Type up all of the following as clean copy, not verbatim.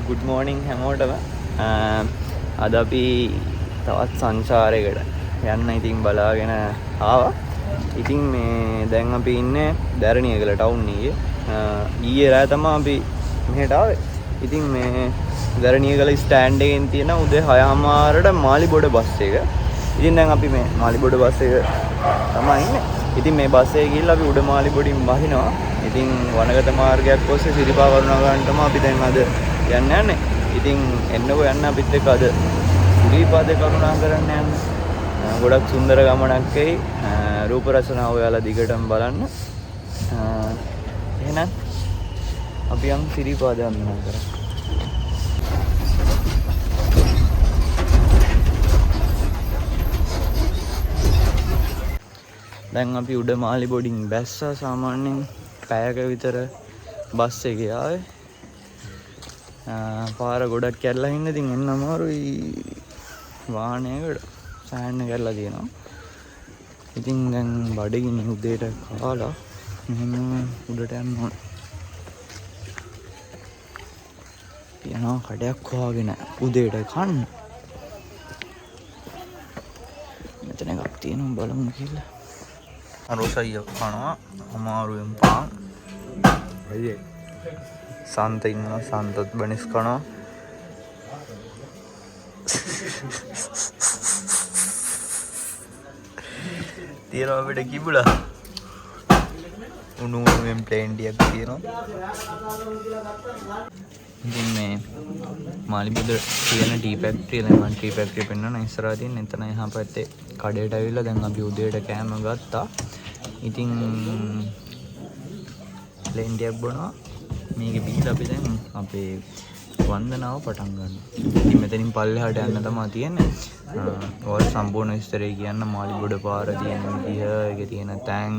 good morning හැමෝටම. අද අපි තවත් සංචාරයකට යන්න ඉතින් බලාගෙන ආවා. ඉතින් මේ දැන් අපි ඉන්නේ දැරණියගල ටවුන් එකේ. ඊයේ රාත්‍රියේ තමයි අපි මෙහෙට ආවේ. ඉතින් මේ දැරණියගල ස්ටෑන්ඩ් එකෙන් තියෙන උදේ 6:00ට මාලිබොඩ බස් එක. ඉතින් දැන් අපි මේ මාලිබොඩ බස් එක තමයි ඉන්නේ. ඉතින් මේ බස් එකේ ගිහිල්ලා අපි උඩ මාලිබොඩින් බහිනවා. ඉතින් වනගත මාර්ගයක් ඔස්සේ සිරිපා කරුණාකාරන්ටම අපි දැන් අද යන්නේ. ඉතින් එන්නකෝ යන්න අපිත් එක්ක අද සිරිපාදේ කරුණාකරන්න යන්න. ගොඩක් සුන්දර ගමනක් එයි. රූප රචනාව ඔයාලා දිගටම බලන්න. එහෙනම් අපි යමු සිරිපාදේ වන්දනා කරන්න. දැන් අපි උඩ මාලිබොඩින් බැස්සා. සාමාන්‍යයෙන් පැයක විතර බස් එකේ ආවේ. පාර ගොඩක් කැඩලා ඉන්න. ඉතින් එන්න අමාරුයි. වාහනයකට සෑහෙන කැඩලා තියෙනවා. ඉතින් දැන් බඩගිනි උදේට කාලා මෙහෙම උඩට යන්න ඕන. තියනවා කඩයක් හොයාගෙන උදේට කන්න. මෙතන එකක් තියෙනවා බලමු කියලා. රොසයිය කනවා අමාරුවෙන් පාන්. අයියේ සන්ත ඉන්නවා. සන්තත් බනිස් කනවා. තියෙනවා අපිට කිඹුලා. උණු උණුවෙන් ප්ලේන් ටිකක් තියෙනවා. ඉතින් මේ මාලිබොඩ තියෙන ටී ෆැක්ටරිය දැන් මම ටී ෆැක්ටරිය පෙන්වන්න ඉස්සරහා තියෙන. එතන එහා පැත්තේ කඩේට ඇවිල්ලා දැන් අපි උදේට කෑම ගත්තා. ඉතින් ප්ලේන් ටිකක් බොනවා. මේකේ බීලා අපි දැන් අපේ වන්දනාව පටන් ගන්නවා. ඉතින් මෙතනින් පල්ලෙහාට යන්න තමයි තියෙන්නේ. ඔය සම්පූර්ණ විස්තරය කියන්න මාලිබොඩ පාර තියෙන විදිහ, ඒකේ තියෙන තැන්,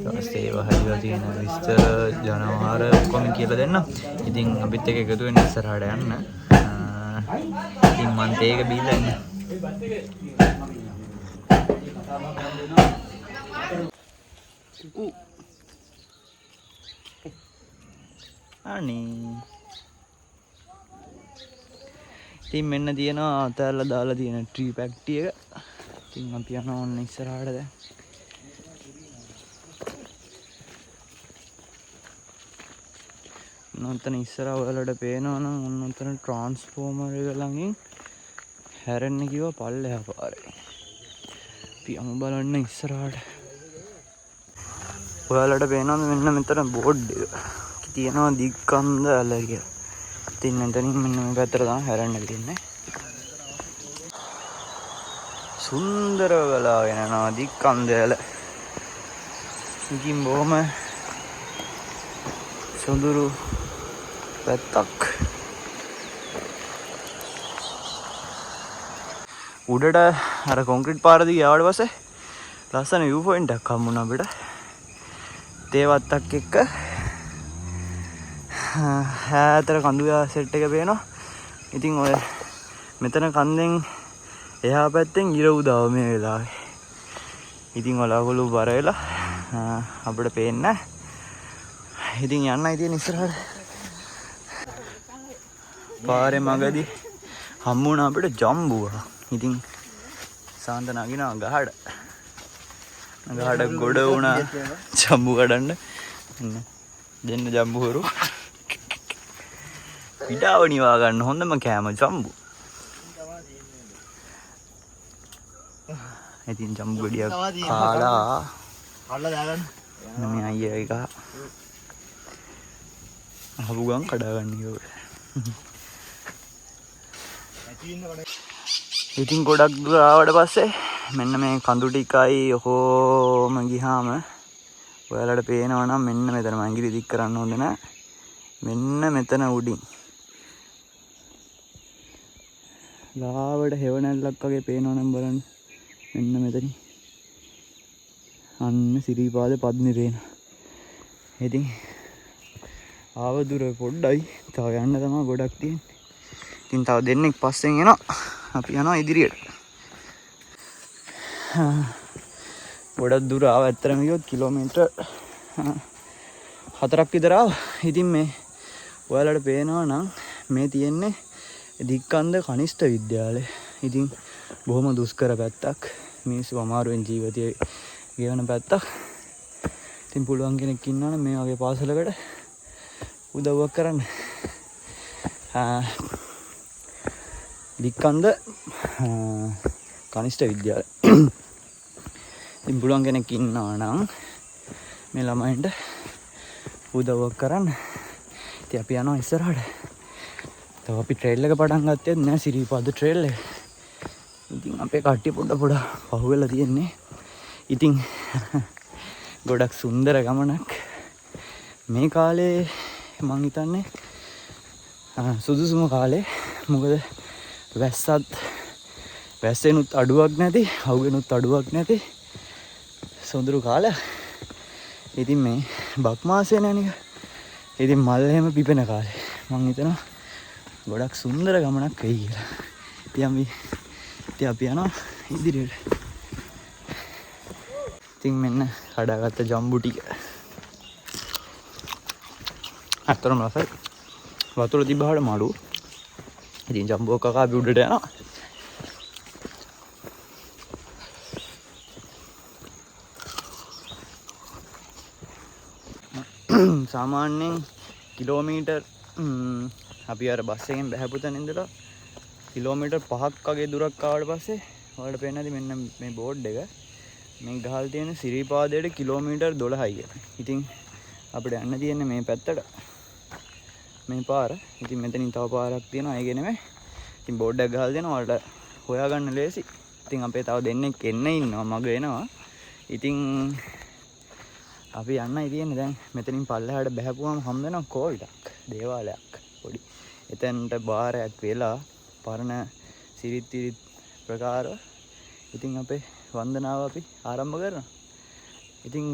ඊපස්සේ වහලා තියෙන විස්තර, ජනවාර ඔක්කොම කියලා දෙන්න. ඉතින් අපිත් එක්ක එකතු වෙන්න ඉස්සරහට යන්න. ඉතින් මන් තේක බීලා ඉන්න. අනේ ඉතින් මෙන්න තියෙනවා අතල්ලා දාලා තියෙන ට්‍රී පැක්ටි එක. ඉතින් අපි යනවා ඔන්න ඉස්සරහට දැන්. ඔන්න ඉස්සරහ ඔයාලට පේනවා නම් ඔන්න ඔතන ට්‍රාන්ස්ෆෝමර් එක ළඟින් හැරෙන්න කිව්වා පල්ලෙහා පාරේ. අපි යමු බලන්න ඉස්සරහට. ඔයාලට පේනවද මෙන්න මෙතන බෝඩ් එක තියෙනවා දික්කන්ද ඇල කියලා. ඉතින් මෙතනින් මෙන්න මේ පැත්තට තමයි හැරෙන්න තියෙන්නේ. සුන්දරව ගලාගෙන යනවා දික්කන්ද ඇල. ඉතින් බොහොම සුන්දර පැත්තක්. උඩට අර කොන්ක්‍රීට් පාර දිගේ ආවට පස්සේ ලස්සන view point එකක් හම්බුණා අපිට. තේවත්තක් එක්ක හැතර කඳුයා සෙට් එක පේනවා. ඉතින් ඔය මෙතන කන්දෙන් එහා පැත්තෙන් ඉර උදාව මේ වෙලාවේ. ඉතින් ඔලවලු බර වෙලා අපිට පේන්නේ නැහැ. ඉතින් යන්නයි තියෙන ඉස්සරහට. පාරේ මගදී හම්බුණා අපිට ජම්බුවා. ඉතින් සාන්ත නගිනවා ගහඩ. ගහඩ ගොඩ වුණා ජම්බු කඩන්න. දෙන්න ජම්බුවරු. පිටාව නිවා ගන්න හොඳම කෑම ජම්බු. ඉතින් ජම්බු ගෙඩියක් කාලා දාගන්න. මේ අයියා එක අහපු ගමන් කඩා ගන්න ඕක. ඉතින් ගොඩක් දුර ආවට පස්සේ මෙන්න මේ කඳු ටිකයි ඔහොම ගියාම ඔයාලට පේනවා නම් මෙන්න මෙතන මම ඉංග්‍රීසි දික් කරන්න හොඳ නැහැ. මෙන්න මෙතන උඩින් ලාවට හෙවණැල්ලක් වගේ පේනවා නම් බලන්න. මෙන්න මෙතනින් අන්න සිරිපාද පද්නේ පේනවා. ඉතින් ආව දුර පොඩ්ඩයි. තව යන්න තමයි ගොඩක් තියෙන්නේ. ඉතින් තව දෙන්නෙක් පස්සෙන් එනවා. අපි යනවා ඉදිරියට. ගොඩක් දුර ආව. ඇත්තටම ගියොත් කිලෝමීටර් 4ක් විතර ආවා. ඉතින් මේ ඔයාලට පේනවා නම් මේ තියෙන්නේ දික්කන්ද කනිෂ්ඨ විද්‍යාලය. ඉතින් බොහොම දුෂ්කර පැත්තක්. මිනිස්සු අමාරුවෙන් ජීවිතය ගෙවන පැත්තක්. ඉතින් පුළුවන් කෙනෙක් ඉන්නවනේ මේ වගේ පාසලකට උදව්වක් කරන්න. දික්කන්ද කනිෂ්ඨ විද්‍යාලය. ඉතින් පුළුවන් කෙනෙක් ඉන්නවා නම් මේ ළමයින්ට උදව්වක් කරන්න. ඉතින් අපි යනවා ඉස්සරහට. තව අපි ට්‍රේල් එක පටන් ගත්තෙත් නෑ, සිරිපාද ට්‍රේල් එක. ඉතින් අපේ කට්ටිය පොඩ පහුවෙලා තියෙන්නේ. ඉතින් ගොඩක් සුන්දර ගමනක්. මේ කාලේ මං හිතන්නේ සුදුසුම කාලේ. මොකද වැස්සෙනුත් අඩුවක් නැති, අවුගෙනුත් අඩුවක් නැති සොඳුරු කාලයක්. ඉතින් මේ බක් මාසය නෑනික. ඉතින් මල් එහෙම පිපෙන කාලේ. මං හිතනවා ගොඩක් සුන්දර ගමනක් වෙයි කියලා. ඉතින් අපි යනවා ඉදිරියට. ඉතින් මෙන්න කඩාගත්ත ජම්බු ටික. අතරම රසයි. වතුර තිබ්බහට මඩු. ඉතින් ජම්බෝ කකා අපි උඩට යනවා. සාමාන්‍යයෙන් කිලෝමීටර් අපි අර බස් එකෙන් බහැපු තැන ඉඳලා කිලෝමීටර් 5ක් වගේ දුරක් ආවට පස්සේ ඔයාලට පේන්නේ නැති මෙන්න මේ බෝඩ් එක. මේ ගහලා තියෙන සිරිපාදයට කිලෝමීටර් 12යි කියලා. ඉතින් අපිට යන්න තියෙන්නේ මේ පැත්තට. මේ පාර. ඉතින් මෙතනින් තව පාරක් තියෙනවා. ඒක නෙමෙයි. ඉතින් බෝඩ් එක ගහලා දෙනවා. ඔයාලට හොයාගන්න ලේසි. ඉතින් අපේ තව දෙන්නෙක් එන්න ඉන්නවා. මග එනවා. ඉතින් අපි යන්නයි තියෙන්නේ දැන්. මෙතනින් පල්ලෙහාට බහැපුවම හම් වෙනවා කෝවිලක්. දේවාලයක් පොඩි. එතනට බාරයක් වෙලා පරණ සිරිත් ප්‍රකාර. ඉතින් අපේ වන්දනාව අපි ආරම්භ කරනවා. ඉතින්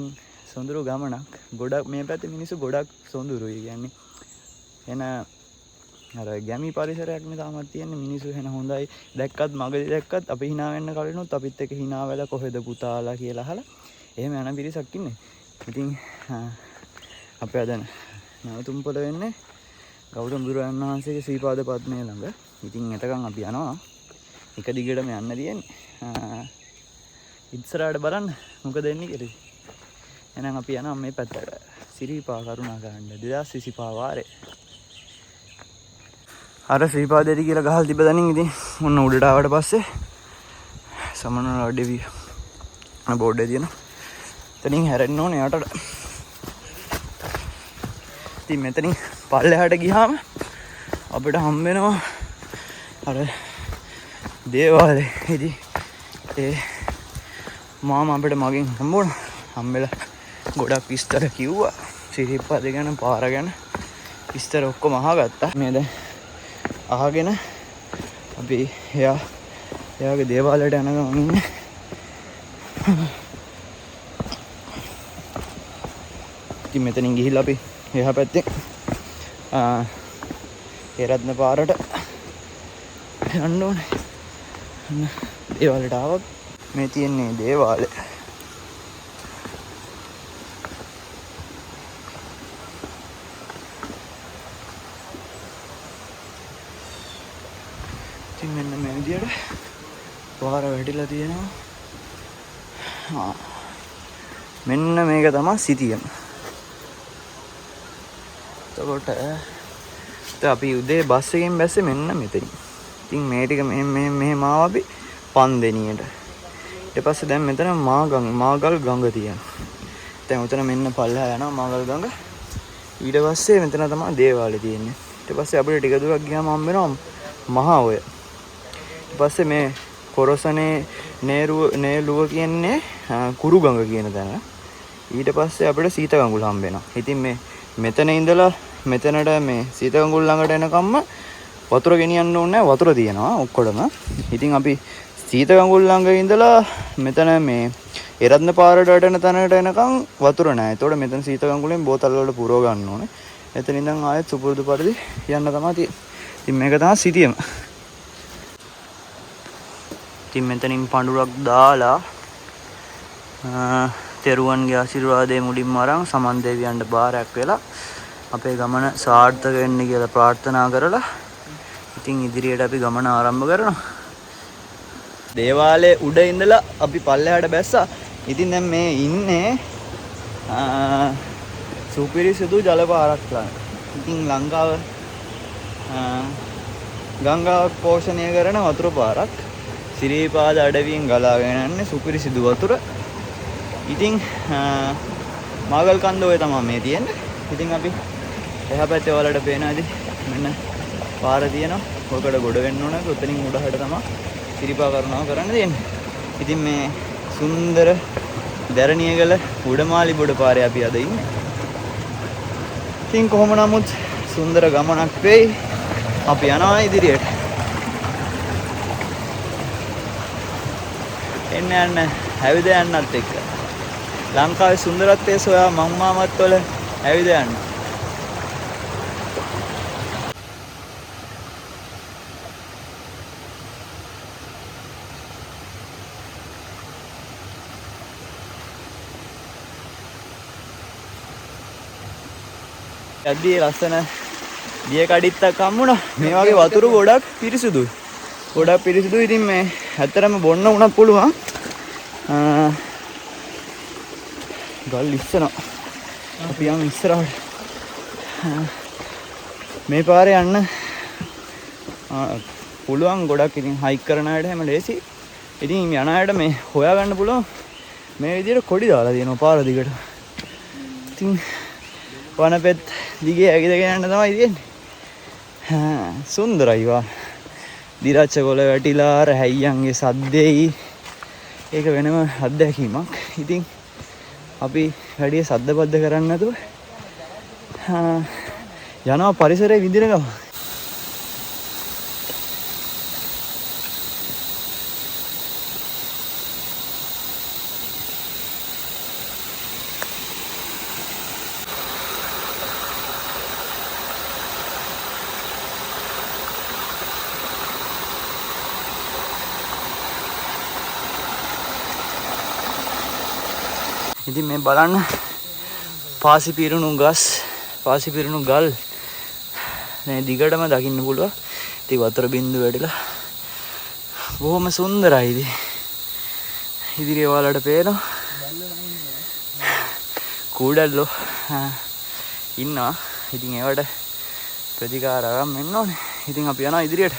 සොඳුරු ගමනක්. ගොඩක් මේ පැත්තේ මිනිස්සු ගොඩක් සොඳුරුයි කියන්නේ. එන අර ගැමි පරිසරයක් නේ තාමත් තියෙන්නේ. මිනිස්සු එන හොඳයි. දැක්කත් මගදී දැක්කත් අපි hina වෙන්න කලිනුත් අපිත් එක්ක hina වෙලා කොහෙද පුතාලා කියලා අහලා එහෙම යන පිරිසක් ඉන්නේ. ඉතින් අපි අද නැවතුම්පොළ වෙන්නේ ගෞතම බුදුරජාණන් වහන්සේගේ ශ්‍රීපාද පද්මය ළඟ. ඉතින් එතකන් අපි යනවා. එක දිගටම යන්න තියෙන්නේ. ඉස්සරහට බලන්න මොකද වෙන්නේ කියලා. එහෙනම් අපි යනවා මේ පැත්තට. සිරිපා කරුණාකාරණ්ඩ 2025 වාරේ. අර ශ්‍රීපාදේටි කියලා ගහලා තිබ්බ දණින් ඉතින් ඔන්න උඩට ආවට පස්සේ සමනල දෙවි බෝඩ් එකේ තියෙනවා. එතනින් හැරෙන්න ඕනේ යටට. ඉතින් මෙතනින් පල්ලෙහාට ගියාම අපිට හම් වෙනවා අර දේවාලේ. ඉතින් ඒ මාමා අපිට මගෙන් හම්බුණා. හම්බෙලා ගොඩක් විස්තර කිව්වා. සිරිපාද ගැන, පාර ගැන විස්තර ඔක්කොම අහගත්තා. මේ දැන් අහගෙන අපි එයාගේ දේවාලයට යන ගමන් ඉන්නේ. ඉතින් මෙතනින් ගිහිල්ලා අපි එහා පැත්තේ හේරත්න පාරට යන්න ඕනේ. දේවාලයට ආවොත් මේ තියෙන්නේ දේවාලය. ඉතින් මෙන්න මේ විදියට පාර වැටිලා තියෙනවා. මෙන්න මේක තමයි සිටියම. එතකොට අපි උදේ බස් එකෙන් බැස්සේ මෙන්න මෙතනින්. ඉතින් මේ ටික මෙහෙම ආව අපි පන්දෙනියට. ඊට පස්සේ දැන් මෙතන මාගල් ගඟ තියෙනවා. දැන් උතන මෙන්න පල්ලෙහා යනවා මාගල් ගඟ. ඊට පස්සේ මෙතන තමයි දේවාලය තියෙන්නේ. ඊට පස්සේ අපිට ටික දුරක් ගියාම හම්බ වෙනවා මහා ඔය. ඊට පස්සේ මේ කොරසනේ නේලුව කියන්නේ කුරු ගඟ කියන තැන. ඊට පස්සේ අපිට සීත ගඟුල හම්බ වෙනවා. ඉතින් මෙතන ඉඳලා මෙතනට මේ සීත ගඟුල ළඟට එනකම්ම වතුර ගෙනියන්න ඕනේ නැහැ. වතුර තියෙනවා ඔක්කොටම. ඉතින් අපි සීත ගඟුල ළඟ ඉඳලා මෙතන මේ එරත්න පාරට වැටෙන තැනට එනකම් වතුර නැහැ. ඒතකොට මෙතන සීත ගඟුලෙන් බෝතල් වලට පුරව ගන්න ඕනේ. එතන ඉඳන් ආයෙත් සුපුරුදු පරිදි යන්න තමයි තියෙන්නේ. ඉතින් මේක තමයි සිටියම. ඉතින් මෙතනින් පඳුරක් දාලා තෙරුවන්ගේ ආශිර්වාදයේ මුලින්ම අරන් සමන් දෙවියන්ට බාරයක් වෙලා අපේ ගමන සාර්ථක වෙන්න කියලා ප්‍රාර්ථනා කරලා ඉතින් ඉදිරියට අපි ගමන ආරම්භ කරනවා. දේවාලයේ උඩ ඉඳලා අපි පල්ලෙහාට බැස්සා. ඉතින් දැන් මේ ඉන්නේ සුපිරිසිදු ජලපාරක් ළඟ. ඉතින් ලංකාව ගංගාවක් පෝෂණය කරන වතුර පාරක්. සිරිපාද අඩවියෙන් ගලාගෙන යන්නේ සුපිරිසිදු වතුර. ඉතින් මාගල් කන්ද ඔය තමයි මේ තියෙන්නේ. ඉතින් අපි එහා පැත්තේ වලට පේනවාදී මෙන්න පාර තියෙනවා. ඔකට ගොඩ වෙන්න ඕන. උතනින් උඩහට තමයි සිරිපා කරුණාව කරන්න තියෙන්නේ. ඉතින් මේ සුන්දර දැරණියගල උඩමාලි බොඩ පාරේ අපි අද ඉන්නේ. ඉතින් කොහොම නමුත් සුන්දර ගමනක් වෙයි. අපි යනවා ඉදිරියට. එන්න යන්න ඇවිද යන්නත් එක්ක ලංකාවේ සුන්දරත්වය සොයා මම්මාමත් වල ඇවිද යන්න. යද්දී ලස්සන දිය කඩਿੱත්තක් හම්බුණා. මේ වගේ වතුර ගොඩක් පිරිසුදුයි. ගොඩක් පිරිසුදුයි. ඉතින් මේ ඇත්තටම බොන්න උනත් පුළුවන්. ගල් ඉස්සනවා. අපි යමු ඉස්සරහට. මේ පාරේ යන්න පුළුවන් ගොඩක්. ඉතින් හයික් කරන අයට හැම ලේසි. ඉතින් යන අයට මේ හොයාගන්න පුළුවන්. මේ විදිහට කොඩි දාලා තියෙනවා පාර දිගට. ඉතින් වනපෙත් දිගේ ඇවිදගෙන යන්න තමයි තියෙන්නේ. සුන්දරයි වා. දිරච්ච කොළ වැටිලා රැහැයියන්ගේ සද්දෙයි. ඒක වෙනම අත්දැකීමක්. ඉතින් අපි වැඩි සද්ද බද්ද කරන්නේ නැතුව යනවා පරිසරයේ විඳින ගම. ඉතින් මේ බලන්න පාසි පිරුණු ගස්, පාසි පිරුණු ගල් මේ දිගටම දකින්න පුළුවන්. ඉතින් වතුර බින්දුව වැටිලා බොහොම සුන්දරයි. ඉතින් ඉදිරිය වලට පේනවා කූඩල්ලෝ ඉන්නවා. ඉතින් ඒවට ප්‍රතිකාර අරන් එන්න ඕනේ. ඉතින් අපි යනවා ඉදිරියට.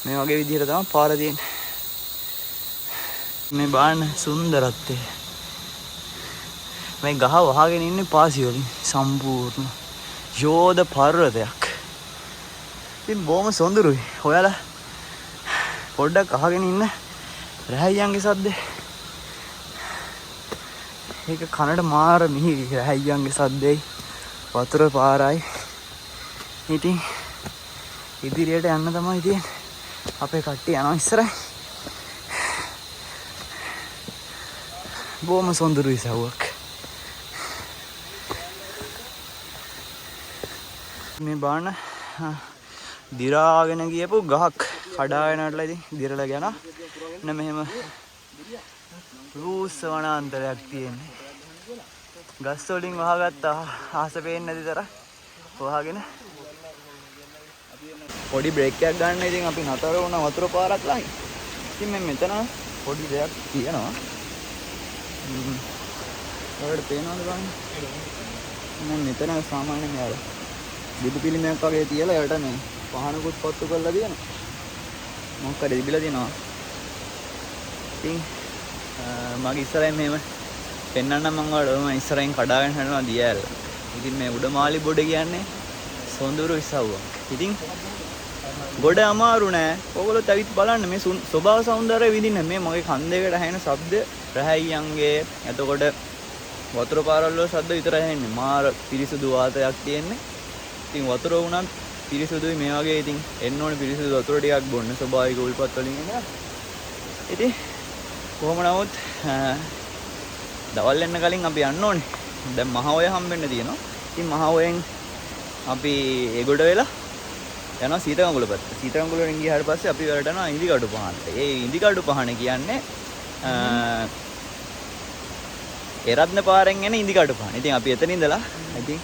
මේ වගේ විදිහට තමයි පාර තියෙන්නේ. මේ බලන්න සුන්දරත්වය. මේ ගහ වහගෙන ඉන්නේ පාසි වලින් සම්පූර්ණ යෝධ පර්වතයක්. ඉතින් බොහොම සොඳුරුයි. ඔයාලා පොඩ්ඩක් අහගෙන ඉන්න රැහැයියන්ගේ සද්දේ. ඒක කනට මාර මිහිරි රැහැයියන්ගේ සද්දෙයි වතුර පාරයි. ඉතින් ඉදිරියට යන්න තමයි තියෙන්නේ. අපේ කට්ටිය යනවා ඉස්සරහ. බොහොම සොඳුරුයි සවුවක්. මේ බාන දිරාගෙන ගියපු ගහක් කඩාගෙන යනట్లా ඉතින් දිරලා යනවා. එන්න මෙහෙම රූස්ස වනාන්තරයක් තියෙන්නේ. ගස් වලින් වහගත්ත ආස පේන්නේ නැති තරම් වහගෙන පොඩි බ්‍රේක් එකක් ගන්න. ඉතින් අපි නතර වුණා වතුර පාරක් ළඟ. ඉතින් මෙතන පොඩි දෙයක් තියෙනවා. ඔයාලට පේනවද බලන්න? මම මෙතන සාමාන්‍යයෙන් යාර බුදු පිළිමයක් වගේ තියලා ඒකට මේ පහනකුත් පත්තු කරලා තියෙනවා. මොකක් හරි තිබිලා තියෙනවා. ඉතින් මගේ ඉස්සරහින් මෙහෙම පෙන්නන්නම් මම ඔයාලට. මම ඉස්සරහින් කඩාගෙන යනවා දියෑල. ඉතින් මේ උඩමාලි බොඩ කියන්නේ සොඳුරු ඉසව්වක්. ඉතින් ගොඩ අමාරු නෑ. ඔයගොල්ලෝ තවිත් බලන්න මේ ස්වභාව සෞන්දර්යය විඳින්න. මේ මගේ කන්දේකට ඇහෙන ශබ්ද රැහැයියන්ගේ එතකොට වතුර පාරවල ශබ්ද විතරයි ඇහෙන්නේ. මාර පිරිසුදු වාතයක් තියෙන්නේ. ඉතින් වතුර වුණත් පිරිසුදුයි. මේ වගේ ඉතින් එන්න ඕනේ පිරිසුදු වතුර ටිකක් බොන්න ස්වභාවික උල්පත් වලින් එනවා. ඉතින් කොහොම නමුත් දවල් එන්න කලින් අපි යන්න ඕනේ. දැන් මහඔය හම්බෙන්න තියෙනවා. ඉතින් මහඔයෙන් අපි ඒගොඩ වෙලා යනවා සීතකඟුල පැත්ත. සීතකඟුල වලින් ගියාට පස්සේ අපි වලට යනවා ඉන්දිකඩු පහනට. ඒ ඉන්දිකඩු පහන කියන්නේ එරත්න පාරෙන් එන ඉන්දිකඩු පහන. ඉතින් අපි එතන ඉඳලා ඉතින්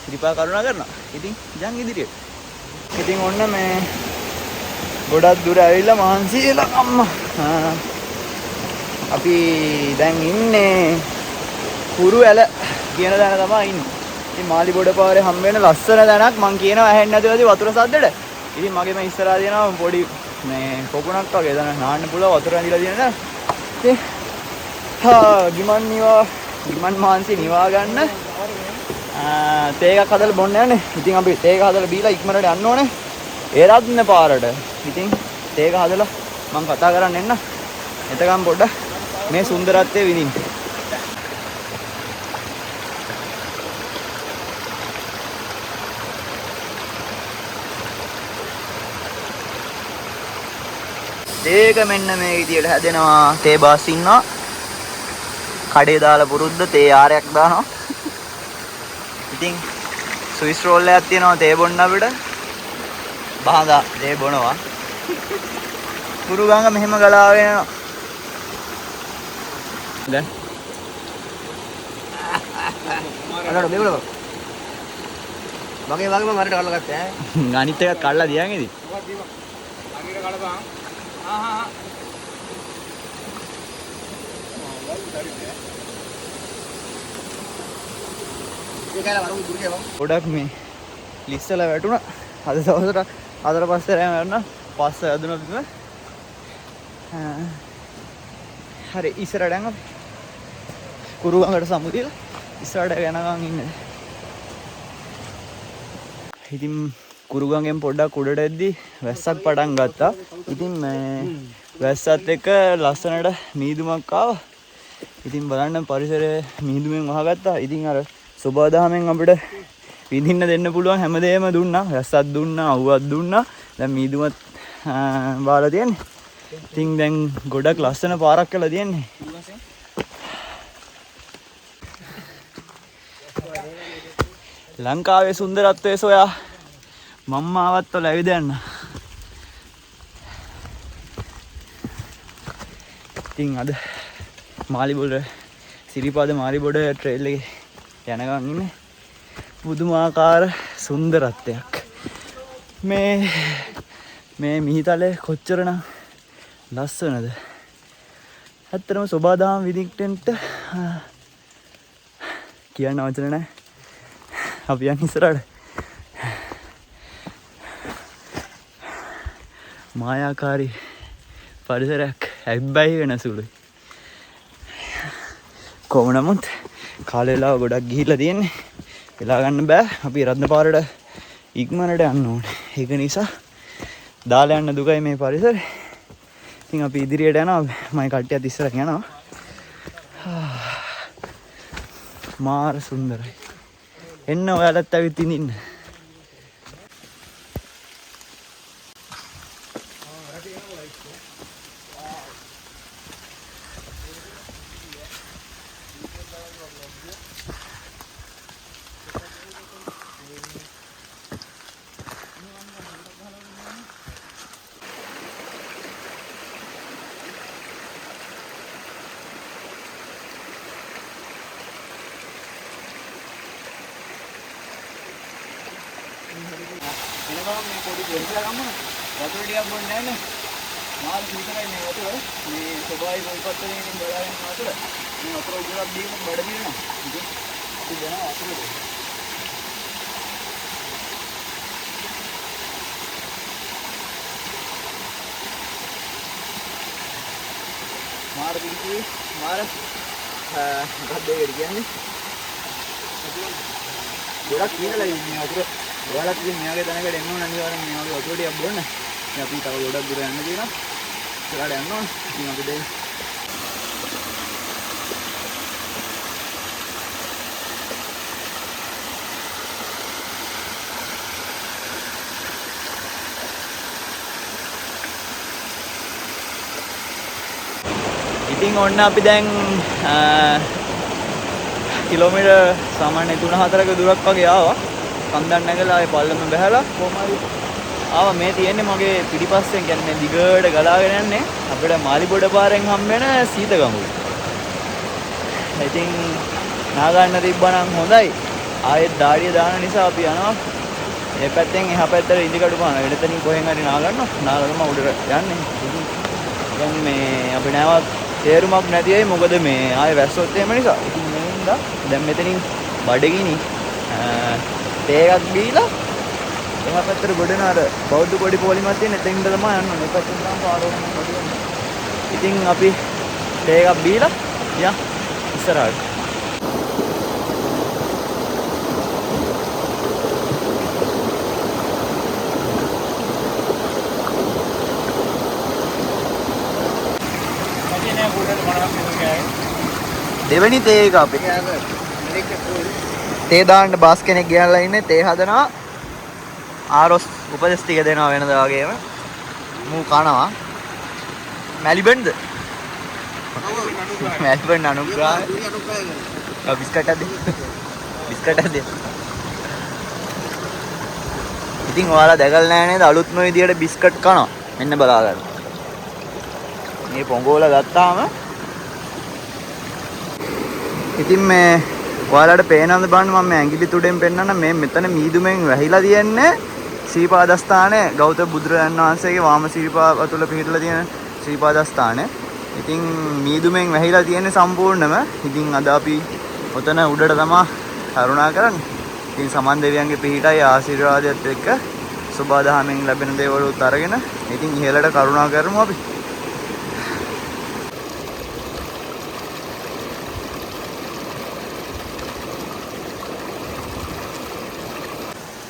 සිරිපා කරුණා කරනවා. ඉතින් යන් ඉදිරියට. ඉතින් ඔන්න මේ ගොඩක් දුර ඇවිල්ලා මහන්සි වෙලා අම්මා. අපි දැන් ඉන්නේ කුරුඇල කියන තැන තමයි ඉන්නේ. ඉතින් මාලිබොඩ පාරේ හම් වෙන ලස්සන තැනක් මං කියනවා ඇහෙන්නේ නැතිවදී වතුර සද්දෙට. ඉතින් මගේ මේ ඉස්සරහා තියෙනවා පොඩි මේ පොකුණක් වගේ දන නාන්න පුළුවන් වතුර ඇඳිලා තියෙන තැන. ඉතින් ගිමන් මාන්සි නිවා ගන්න තේ එකක් හදලා බොන්න යන්නේ. ඉතින් අපි තේ එක හදලා බීලා ඉක්මනට යන්න ඕනේ. ඒරත්න පාරට. ඉතින් තේ එක හදලා මං කතා කරන්න එන්න. එතකම් පොඩ්ඩක් මේ සුන්දරත්වය විඳින්න. තේක මෙන්න මේ විදියට හැදෙනවා. තේ බාස් ඉන්නවා. කඩේ දාලා පුරුද්ද තේ ආරයක් දානවා. ඉතින් ස්විස් රෝල් එකක් තියෙනවා තේ බොන්න අපිට. බහදා තේ බොනවා. කුරු ගඟ මෙහෙම ගලාගෙන යනවා. දැන් අරකට බෙවලව. වගේ මම මරට කල්ලා ගත්තා ඈ. අනිත් එකත් කල්ලා දියන් ඉතින්. අගිර කලපන්. ගොඩක් මේ ලිස්සල වැටුණා. අද දවසට අතර පස්සේ රැම වැටුණා. පස්ස ඇදුණා බිම. හරි ඉස්සරහට යන්න අපි. කුරුගඟට සමුදිලා ඉස්සරහට යනකම් ඉන්නේ. ඉතින් කුරුගඟෙන් පොඩ්ඩක් උඩට එද්දි වැස්සක් පටන් ගත්තා. ඉතින් මේ වැස්සත් එක්ක ලස්සනට මීදුමක් ආවා. ඉතින් බලන්න පරිසරය මීදුමෙන් වහගත්තා. ඉතින් අර සුබදාමෙන් අපිට විඳින්න දෙන්න පුළුවන් හැමදේම දුන්නා. වැස්සක් දුන්නා, අවුවක් දුන්නා. දැන් මීදුමත් බාලා තියෙන්නේ. ඉතින් දැන් ගොඩක් ලස්සන පාරක් කරලා තියෙන්නේ. ලංකාවේ සුන්දරත්වයේ සොයා මම ආවත් ඔල ඇවිද යන්න. ඉතින් අද මාලිබොඩ සිරිපාද මාලිබොඩ ට්‍රේල් එකේ යනකම් ඉන්නේ. පුදුමාකාර සුන්දරත්වයක්. මේ මිහිතලේ කොච්චරනම් ලස්සනද. ඇත්තටම සෝබාදාම විදික්ටෙන්ට කියන්න අවශ්‍ය නැහැ. අපි යන් ඉස්සරහට. මායාකාරී පරිසරයක් හැබ්බැහි වෙන සුළුයි. කොහොම නමුත් කාලේ වෙලාව ගොඩක් ගිහිල්ලා තියෙන්නේ. වෙලා ගන්න බෑ. අපි රත්නපාරට ඉක්මනට යන්න ඕනේ. ඒක නිසා දාලා යන්න දුකයි මේ පරිසරය. ඉතින් අපි ඉදිරියට යනවා. මම කට්ටියත් ඉස්සරහ යනවා. මාර සුන්දරයි. එන්න ඔයාලත් ඇවිත් ඉන්න. එනවා මේ පොඩි දෙල්ලා ගමන වතුර ටිකක් බොන්න යන්නේ. මාල් සීතලයි මේ වතුර. මේ සබායි ගොල්පත්තේ ඉන්න බලාගෙන වතුර. මේ වතුර උඩට දීම බඩ දිනනවා. ඉතින් දෙනවා වතුර. මාර පිටි මාර මොකක්ද ඒකට කියන්නේ? ගොඩක් කියලා ඉන්නේ වතුර. ඔයාලත් ඉතින් මෙයාගේ තැනකට එන්න ඕන අනිවාර්යෙන් මේ වගේ වතුර ටිකක් බොන්න. ඉතින් අපි තව ගොඩක් දුර යන්න තියෙනවා. ඉස්සරහට යන්න ඕන. ඉතින් අපි දැන් ඉතින් ඔන්න අපි දැන් කිලෝමීටර් සාමාන්‍ය 3-4ක දුරක් වගේ ආවා. කන්දක් නැගලා ආයේ පල්ලම බහැලා කොහොම හරි ආවා. මේ තියෙන්නේ මගේ පිටිපස්සෙන් කියන්නේ දිගට ගලාගෙන යන්නේ අපිට මාලිබොඩ පාරෙන් හම් වෙන සීතගඟුල. ඉතින් නා ගන්න තිබ්බනම් හොඳයි. ආයෙත් දාඩිය දාන නිසා අපි යනවා මේ පැත්තෙන් එහා පැත්තට ඉදිකටු පාන. එතනින් කොහෙන් හරි නාගන්නවා. නාගලම උඩට යන්නේ. දැන් මේ අපි නැවත් තේරුමක් නැති අය මොකද මේ ආයේ වැස්සොත් එහෙම නිසා. ඉතින් මේ හින්දා දැන් මෙතනින් බඩගිනි තේ එකක් බීලා එහා පැත්තට ගොඩන අර බෞද්ධ පොඩි පොලිමක් තියෙන එතෙන්ද තමයි යන්න ඕනේ. මේ පැත්තෙන් තමයි පාරෝම ගොඩ. ඉතින් අපි තේ එකක් බීලා යන් ඉස්සරහට. දෙවෙනි තේ එක අපි තේ දාන්න බාස් කෙනෙක් ගියලා ඉන්නේ තේ හදනවා ආරොස් උපදෙස් ටික දෙනවා වෙනදා වගේම මූ කනවා මැලිබන්ද මැලිබන් අනුග්‍රහ බිස්කට් අද ඉතින් ඔයාලා දැකලා නැහැ නේද අලුත්ම විදියට බිස්කට් කනවා මෙන්න බලා ගන්න මේ පොඟෝල ගත්තාම ඉතින් මේ ඔයාලට පේනවද බලන්න මම මේ ඇඟිලි තුඩෙන් පෙන්නන්න මේ මෙතන මීදුමෙන් වැහිලා තියෙන්නේ ශ්‍රීපාදස්ථානයේ ගෞතම බුදුරජාණන් වහන්සේගේ වාම ශ්‍රීපාද තුල පිහිටලා තියෙන ශ්‍රීපාදස්ථානය. ඉතින් මීදුමෙන් වැහිලා තියෙන්නේ සම්පූර්ණම. ඉතින් අද අපි ඔතන උඩට තමයි කරුණා කරන්නේ. ඉතින් සමන් දෙවියන්ගේ පිහිටයි ආශිර්වාදයත් එක්ක සුබාදහමෙන් ලැබෙන දේවලුත් අරගෙන ඉතින් ඉහළට කරුණා කරමු අපි.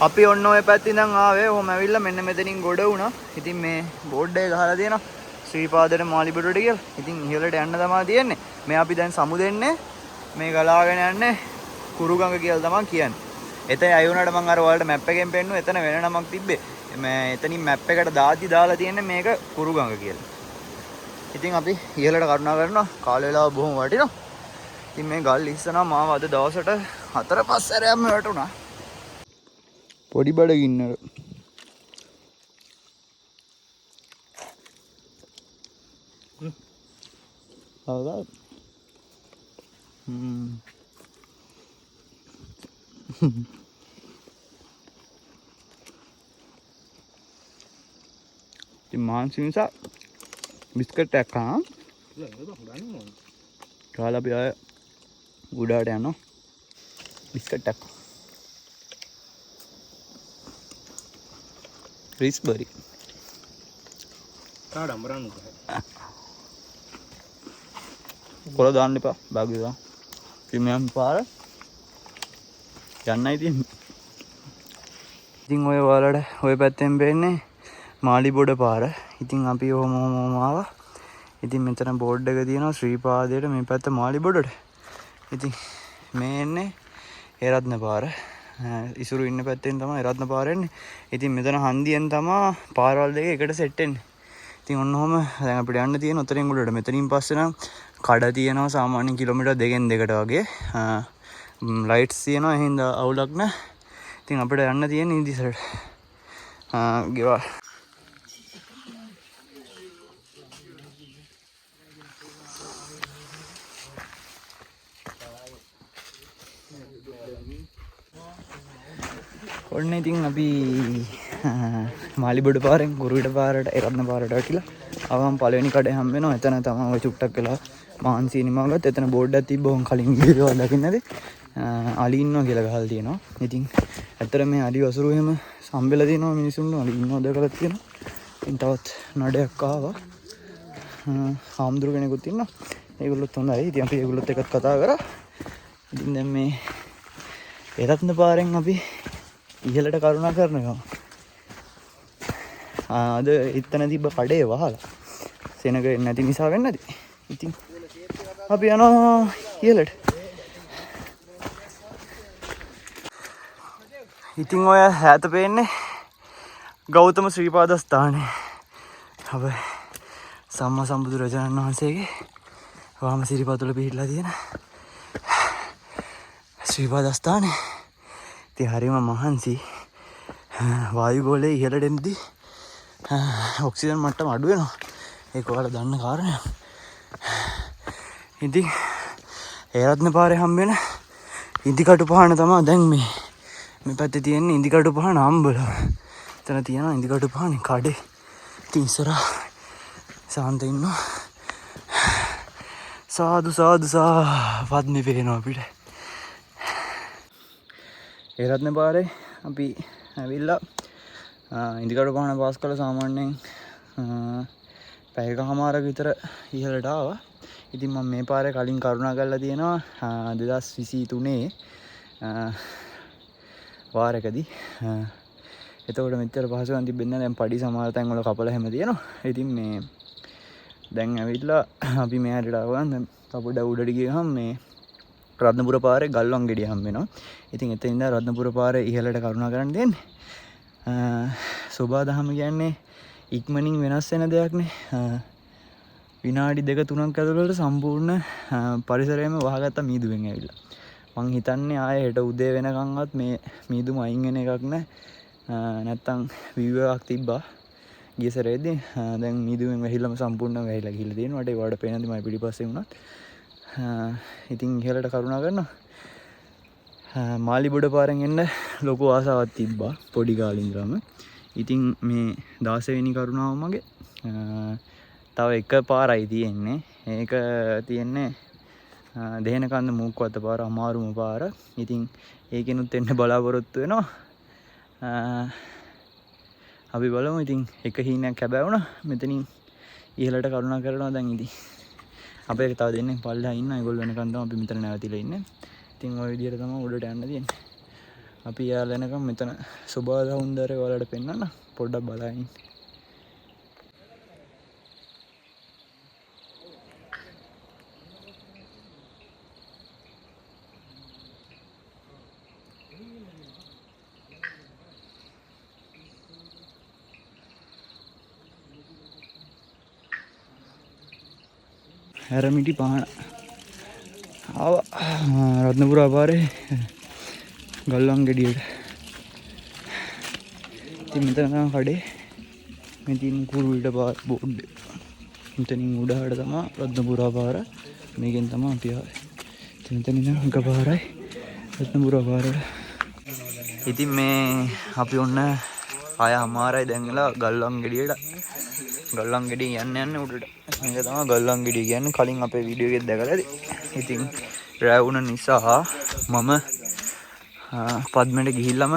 අපි ඔන්න ඔය පැත්තෙන් ඉඳන් ආවේ. ඔහොම ඇවිල්ලා මෙන්න මෙතනින් ගොඩ වුණා. ඉතින් මේ බෝඩ් එක ගහලා තියෙනවා ශ්‍රීපාදයට මාලිබඩට කියලා. ඉතින් ඉහළට යන්න තමයි තියෙන්නේ. මේ අපි දැන් සමුදෙන්නේ මේ ගලාගෙන යන්නේ කුරුගඟ කියලා තමයි කියන්නේ. එතන අය වුණාට මම අර ඔයාලට මැප් එකෙන් පෙන්නුවා. එතන වෙන නමක් තිබ්බේ. මේ එතනින් මැප් එකට දාලා තියෙන්නේ මේක කුරුගඟ කියලා. ඉතින් අපි ඉහළට කරුණා කරනවා. කාල වේලාව බොහොම වටිනවා. ඉතින් මේ ගල් ඉස්සනවා මාව අද දවසට 4-5 සැරයක්ම වැටුණා. පොඩි බඩගින්නර හවදා ඉතින් මාංශ නිසා බිස්කට් එකක් කාලා අපි ආය උඩට යනවා බිස්කට් එකක් රිස්බරි කාඩම්බරන්න කොළ දාන්න එපා බාග් එක පිමියම් පාර යන්නයි තියෙන්නේ. ඉතින් ඔය ඔයාලට ඔය පැත්තෙන් පේන්නේ මාලිබොඩ පාර. ඉතින් අපි ඔහොම ආවා. ඉතින් මෙතන බෝඩ් එක තියෙනවා ශ්‍රීපාදයට මේ පැත්ත මාලිබොඩට. ඉතින් මේ එන්නේ හේරත්න පාර. ඉසුරු ඉන්න පැත්තෙන් තමයි රත්න පාර එන්නේ. ඉතින් මෙතන හන්දියෙන් තමයි පාරවල් දෙක එකට සෙට් වෙන්නේ. ඉතින් ඔන්න ඔහම දැන් අපිට යන්න තියෙන උතරින් උඩට. මෙතනින් පස්සේ නම් කඩ තියෙනවා සාමාන්‍යයෙන් කිලෝමීටර් 2න් 2කට වගේ. ලයිට්ස් තියෙනවා එහෙනම් අවුලක් නැහැ. ඉතින් අපිට යන්න තියෙන ඉදිසරට. ගෙවල් ඔන්න ඉතින් අපි මාලිබොඩ පාරෙන් කුරුවිට පාරට රත්න පාරට වැටිලා අවම පළවෙනි කඩේ හම්බ වෙනවා. එතන තමයි ඔය චුට්ටක් වෙලා මාන්සි නිමාගත්. එතන බෝඩ් එකක් තිබ්බ. ඕන් කලින් වීඩියෝ එක දකින්නද අලි ඉන්නවා කියලා ගහලා තියෙනවා. ඉතින් ඇත්තට මේ අලි වසුරු එහෙම සම්බෙලා තියෙනවා මිනිසුන්ව. අලි ඉන්නවා දැකලා තියෙනවා. ඉතින් තවත් නඩයක් ආවා. හාමුදුරු කෙනෙකුත් ඉන්නවා. ඒගොල්ලොත් හොඳයි. ඉතින් අපි ඒගොල්ලොත් එක්කත් කතා කරා. ඉතින් දැන් මේ රත්න පාරෙන් අපි ඉහළට කරුණා කරනවා. අද එතන තිබ්බ කඩේ වහලා සෙනග නැති නිසා වෙන්නේ නැති. ඉතින් අපි යනවා ඉහළට. ඉතින් ඔය ඈත පේන්නේ ගෞතම ශ්‍රීපාද ස්ථානය. අපේ සම්මා සම්බුදු රජාණන් වහන්සේගේ වාම සිරිපා තුළ පිහිටලා තියෙන ශ්‍රීපාද ස්ථානය. ඉතින් හරිම මහන්සි. වායුගෝලයේ ඉහළට එද්දී ඔක්සිජන් මට්ටම අඩු වෙනවා. ඒක ඔයාලා දන්න කාරණයක්. ඉතින් ඒ රත්න පාරේ හම්බ වෙන ඉදිකටු පහන තමයි දැන් මේ මේ පැත්තේ තියෙන ඉන්දිකටු පහන අම්බල. එතන තියෙනවා ඉන්දිකටු පහනේ කඩේ. ඉතින් ඉස්සරහා සාන්ත ඉන්නවා. සාදු පද්මේ පේනවා අපිට. ඒ රත්න පාරේ අපි ඇවිල්ලා ඉන්දිකටු පහන පාස් කළා සාමාන්‍යයෙන් පැයකමාරක විතර ඉහළට ආවා. ඉතින් මම මේ පාරේ කලින් කරුණා කරලා තියෙනවා 2023 වාරකදී. එතකොට මෙච්චර පහසුකම් තිබෙන්නේ නැහැ. දැන් පඩි සමහර තැන් වල කපලා හැම තියෙනවා. ඉතින් මේ දැන් ඇවිල්ලා අපි මෙහාට ආවා. දැන් පොඩ උඩට ගියහම මේ රත්නපුර පාරේ ගල්වන් ගෙඩිය හම්බ වෙනවා. ඉතින් එතන ඉඳන් රත්නපුර පාරේ ඉහළට කරුණා කරන්න දෙන්නේ. සෝබා දහම කියන්නේ ඉක්මනින් වෙනස් වෙන දෙයක්නේ. විනාඩි 2-3ක් ඇතුළත සම්පූර්ණ පරිසරයම වහගත්ත මීදුවෙන් ඇවිල්ලා. මං හිතන්නේ ආයේ හෙට උදේ වෙනකන්වත් මේ මීදුම අයින් වෙන එකක් නැහැ. නැත්තම් view එකක් තිබ්බා ගිය සැරේදී. දැන් මීදුවෙන් වැහිලාම සම්පූර්ණ වැහිලා ගිහිල්ලා තියෙනවා. ඒකට ඒවට පේනදි මම පිටිපස්සේ වුණත්. ඉතින් ඉහළට කරුණා කරනවා. මාලිබොඩ පාරෙන් එන්න ලොකු ආසාවක් තිබ්බා පොඩි කාලේ ඉඳලම. ඉතින් මේ 16 වෙනි කරුණාව මගේ තව එක පාරයි තියෙන්නේ. ඒක තියෙන්නේ දෙහෙනකන්ද මූක්කවත්ත පාර අමාරුම පාර. ඉතින් ඒකෙනුත් එන්න බලාපොරොත්තු වෙනවා. අපි බලමු. ඉතින් එක හීනයක් හැබැවුණා. මෙතනින් ඉහළට කරුණා කරනවා. දැන් ඉතින් අපේ තව දෙන්නේ පල්ලෙහා ඉන්න. ඒගොල්ලෝ වෙනකන් තමයි අපි මෙතන නැවතිලා ඉන්නේ. ඉතින් ওই විදිහට තමයි උඩට යන්න තියෙන්නේ. අපි යාලා එනකම් මෙතන සෝබා සෞන්දර්යය වලට පෙන්නන්න පොඩ්ඩක් බලන්න. හැරමිටි පහන ආවා රත්නපුර පාරේ ගල්වන් ගෙඩියට. ඉතින් මෙතන තමයි කඩේ. මේ තියෙන කුරුවිට පාර බෝඩ්. මෙතනින් උඩහට තමයි රත්නපුර පාර. මේකෙන් තමයි අපි ආවේ. ඉතින් මෙතන ඉඳන් එකපාරයි රත්නපුර පාරට. ඉතින් මේ අපි ඔන්න 6:00යි දැන් වෙලා ගල්වන් ගෙඩියට. ගල්වන් ගෙඩිය යන්න උඩට. මේක තමයි ගල්වන් ගෙඩිය කියන්නේ. කලින් අපේ වීඩියෝ එකෙත් දැකලා ඇති. ඉතින් රැ වුණ නිසා මම පද්මෙට ගිහිල්ලාම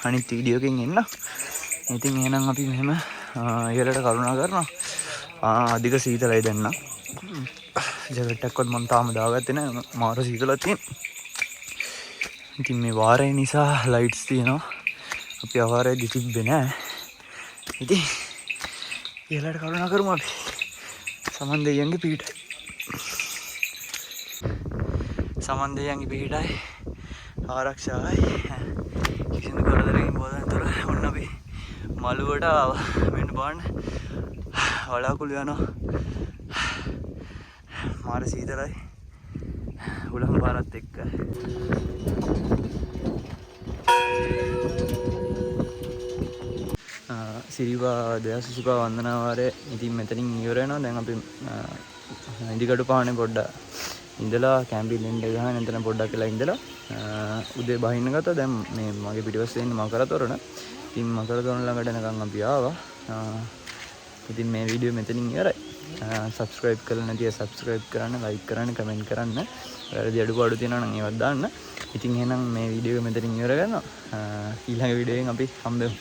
අනිත් වීඩියෝ එකෙන් එන්න. ඉතින් එහෙනම් අපි මෙහෙම ඉහළට කරුණා කරනවා. අධික සීතලයි දැන් නම්. ජැකට් එකක්වත් මම තාම දාගත්තේ නැහැ. මාර සීතලක් තියෙන. ඉතින් මේ වාරය නිසා ලයිට්ස් තියෙනවා. අපි ආවාරයේදී තිබ්බේ නැහැ. ඉතින් ඉහළට කරුණා කරමු අපි. සමන් දෙයියන්ගේ පිටයි. සමන් දෙයියන්ගේ පිටයි. ආරක්ෂාවයි. කිසිම කරදරකින් බෝධනතර ඔන්න අපි මළුවට වෙන්න බලන්න. වලාකුළු යනවා. මාර සීතලයි. උලම් පාරත් එක්ක. සිරිවා දයාසිසුකා වන්දනාවාරය ඉතින් මෙතනින් ඉවර වෙනවා. දැන් අපි ඉන්දිකටු පහනේ පොඩ්ඩක් ඉඳලා කැම්පින් එක ගහන එතන පොඩ්ඩක් වෙලා ඉඳලා උදේ බහින්න ගත්තා. දැන් මේ මගේ පිටිපස්සේ ඉන්න මකරතොරණ. ඉතින් මකරතොරණ ළඟට එනකන් අපි ආවා. ඉතින් මේ වීඩියෝ මෙතනින් ඉවරයි. සබ්ස්ක්‍රයිබ් කරලා නැති අය සබ්ස්ක්‍රයිබ් කරන්න, ලයික් කරන්න, කමෙන්ට් කරන්න. වැරදි අඩුපාඩු තියෙනවා නම් ඒවත් දාන්න. ඉතින් එහෙනම් මේ වීඩියෝ එක මෙතනින් ඉවර කරනවා. ඊළඟ වීඩියෝ එකෙන් අපි හම්බෙමු.